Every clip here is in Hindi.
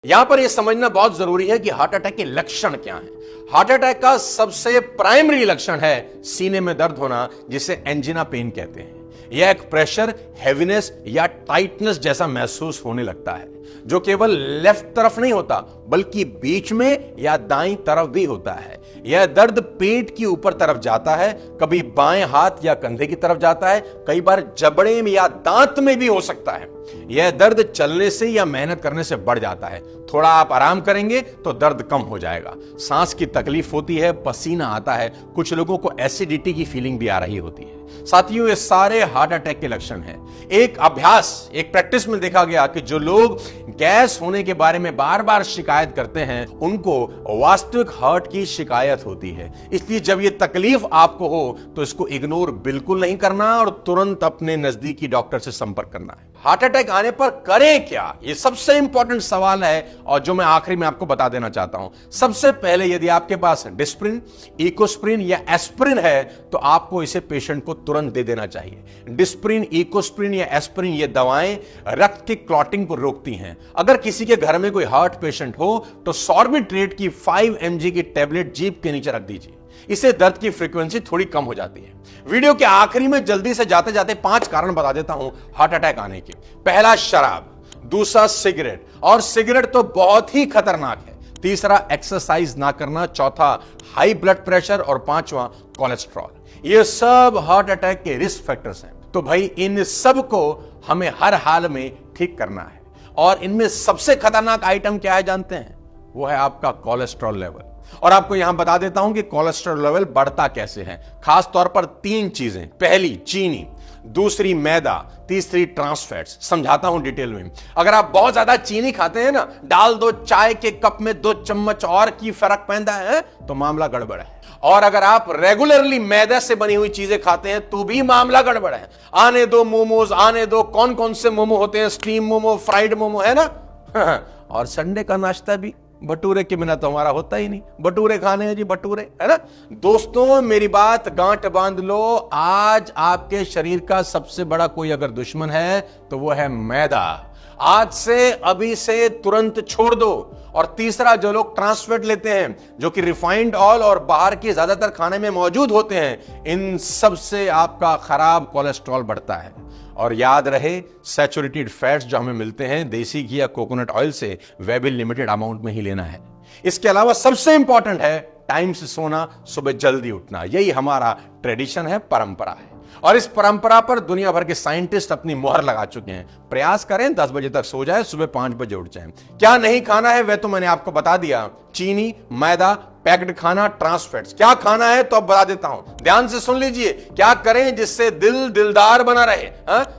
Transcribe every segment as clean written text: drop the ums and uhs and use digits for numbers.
यहां पर यह समझना बहुत जरूरी है कि हार्ट अटैक के लक्षण क्या हैं। हार्ट अटैक का सबसे प्राइमरी लक्षण है सीने में दर्द होना, जिसे एंजिना पेन कहते हैं। यह एक प्रेशर, हैवीनेस या टाइटनेस जैसा महसूस होने लगता है, जो केवल लेफ्ट तरफ नहीं होता बल्कि बीच में या दाईं तरफ भी होता है। यह दर्द पेट की ऊपर तरफ जाता है, कभी बाएं हाथ या कंधे की तरफ जाता है, कई बार जबड़े में या दांत में भी हो सकता है। यह दर्द चलने से या मेहनत करने से बढ़ जाता है। थोड़ा आप आराम करेंगे तो दर्द कम हो जाएगा। सांस की तकलीफ होती है, पसीना आता है, कुछ लोगों को एसिडिटी की फीलिंग भी आ रही होती है। साथियों, ये सारे हार्ट अटैक के लक्षण हैं। एक अभ्यास, एक प्रैक्टिस में देखा गया कि जो लोग गैस होने के बारे में बार बार शिकायत करते हैं, उनको वास्तविक हार्ट की शिकायत होती है। इसलिए जब ये तकलीफ आपको हो तो इसको इग्नोर बिल्कुल नहीं करना और तुरंत अपने नजदीकी डॉक्टर से संपर्क करना है। हार्ट अटैक आने पर करें क्या, ये सबसे इंपॉर्टेंट सवाल है और जो मैं आखिरी में आपको बता देना चाहता हूं। सबसे पहले, यदि आपके पास डिस्प्रिन, इकोस्प्रिन या एस्प्रिन है तो आपको इसे पेशेंट को तुरंत दे देना चाहिए। डिस्प्रिन, इकोस्प्रिन या एस्प्रिन ये दवाएं रक्त की क्लॉटिंग को रोकती हैं। अगर किसी के घर में कोई हार्ट पेशेंट हो तो सॉर्बिट्रेट की 5 mg की टेबलेट जीभ के नीचे रख दीजिए। इससे दर्द की फ्रीक्वेंसी थोड़ी कम हो जाती है। वीडियो के आखिरी में जल्दी से जाते जाते 5 कारण बता देता हूं हार्ट अटैक आने के। पहला, शराब। दूसरा, सिगरेट, और सिगरेट तो बहुत ही खतरनाक है। तीसरा, एक्सरसाइज ना करना। चौथा, हाई ब्लड प्रेशर, और पांचवा, कोलेस्ट्रॉल। ये सब हार्ट अटैक के रिस्क फैक्टर्स हैं। तो भाई इन सब को हमें हर हाल में ठीक करना है। और इनमें सबसे खतरनाक आइटम क्या है जानते हैं? वो है आपका कोलेस्ट्रॉल लेवल। और आपको यहां बता देता हूं कि कोलेस्ट्रॉल लेवल बढ़ता कैसे है। खास तौर पर 3 चीजें। पहली, चीनी। दूसरी, मैदा। तीसरी, ट्रांस फैट्स। समझाता हूं डिटेल में। अगर आप बहुत ज्यादा चीनी खाते हैं ना, डाल दो चाय के कप में 2 चम्मच और की फर्क पैदा है तो मामला गड़बड़ है। और अगर आप रेगुलरली मैदा से बनी हुई चीजें खाते हैं तो भी मामला गड़बड़ है। आने दो मोमोज, आने दो कौन कौन से मोमो होते हैं, स्टीम मोमो, फ्राइड मोमो, है ना। और संडे का नाश्ता भी भटूरे के बिना तो हमारा होता ही नहीं। भटूरे खाने हैं जी, भटूरे, है ना। दोस्तों, मेरी बात गांठ बांध लो। आज आपके शरीर का सबसे बड़ा कोई अगर दुश्मन है तो वो है मैदा। आज से, अभी से तुरंत छोड़ दो। और तीसरा, जो लोग ट्रांस फैट लेते हैं, जो कि रिफाइंड ऑयल और बाहर के ज्यादातर खाने में मौजूद होते हैं, इन सब से आपका खराब कोलेस्ट्रॉल बढ़ता है। और याद रहे, सैचुरेटेड फैट्स जो हमें मिलते हैं देसी घी या कोकोनट ऑयल से, वह भी लिमिटेड अमाउंट में ही लेना है। इसके अलावा सबसे इंपॉर्टेंट है टाइम से सोना, सुबह जल्दी उठना। यही हमारा ट्रेडिशन है, परंपरा है। और इस परंपरा पर दुनिया भर के साइंटिस्ट अपनी मोहर लगा चुके हैं। प्रयास करें 10 बजे तक सो जाए, सुबह 5 बजे उठ जाएं। क्या नहीं खाना है वह तो मैंने आपको बता दिया। चीनी, मैदा, पैक्ड खाना, ट्रांस फैट्स। क्या खाना है तो अब बता देता हूं, ध्यान से सुन लीजिए। क्या करें जिससे दिल दिलदार बना रहे?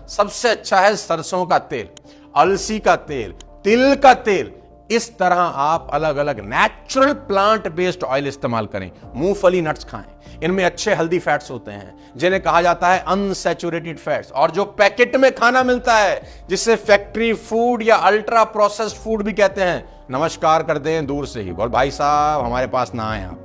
सबसे अच्छा है सरसों का तेल, अलसी का तेल, तिल का तेल। इस तरह आप अलग अलग नेचुरल प्लांट बेस्ड ऑयल इस्तेमाल करें। मूंगफली, नट्स खाएं। इनमें अच्छे हेल्दी फैट्स होते हैं जिन्हें कहा जाता है अनसैचुरेटेड फैट्स। और जो पैकेट में खाना मिलता है, जिसे फैक्ट्री फूड या अल्ट्रा प्रोसेस्ड फूड भी कहते हैं, नमस्कार कर दें दूर से ही, बोल भाई साहब हमारे पास ना आए आप।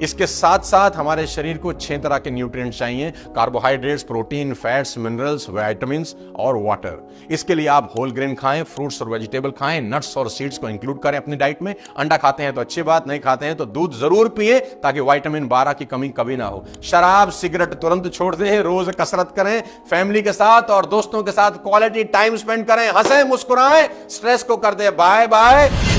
इसके साथ साथ हमारे शरीर को 6 तरह के न्यूट्रिएंट्स चाहिए: carbohydrates, protein, fats, minerals, vitamins और वाटर। इसके लिए आप होल ग्रेन खाएं, फ्रूट्स और वेजिटेबल खाएं, नट्स और सीड्स को इंक्लूड करें अपनी डाइट में। अंडा खाते हैं तो अच्छी बात, नहीं खाते हैं तो दूध जरूर पिए ताकि विटामिन 12 की कमी कभी ना हो। शराब, सिगरेट तुरंत छोड़ दें। रोज कसरत करें, फैमिली के साथ और दोस्तों के साथ क्वालिटी टाइम स्पेंड करें, हंसें, मुस्कुराएं, स्ट्रेस को कर दे बाय बाय।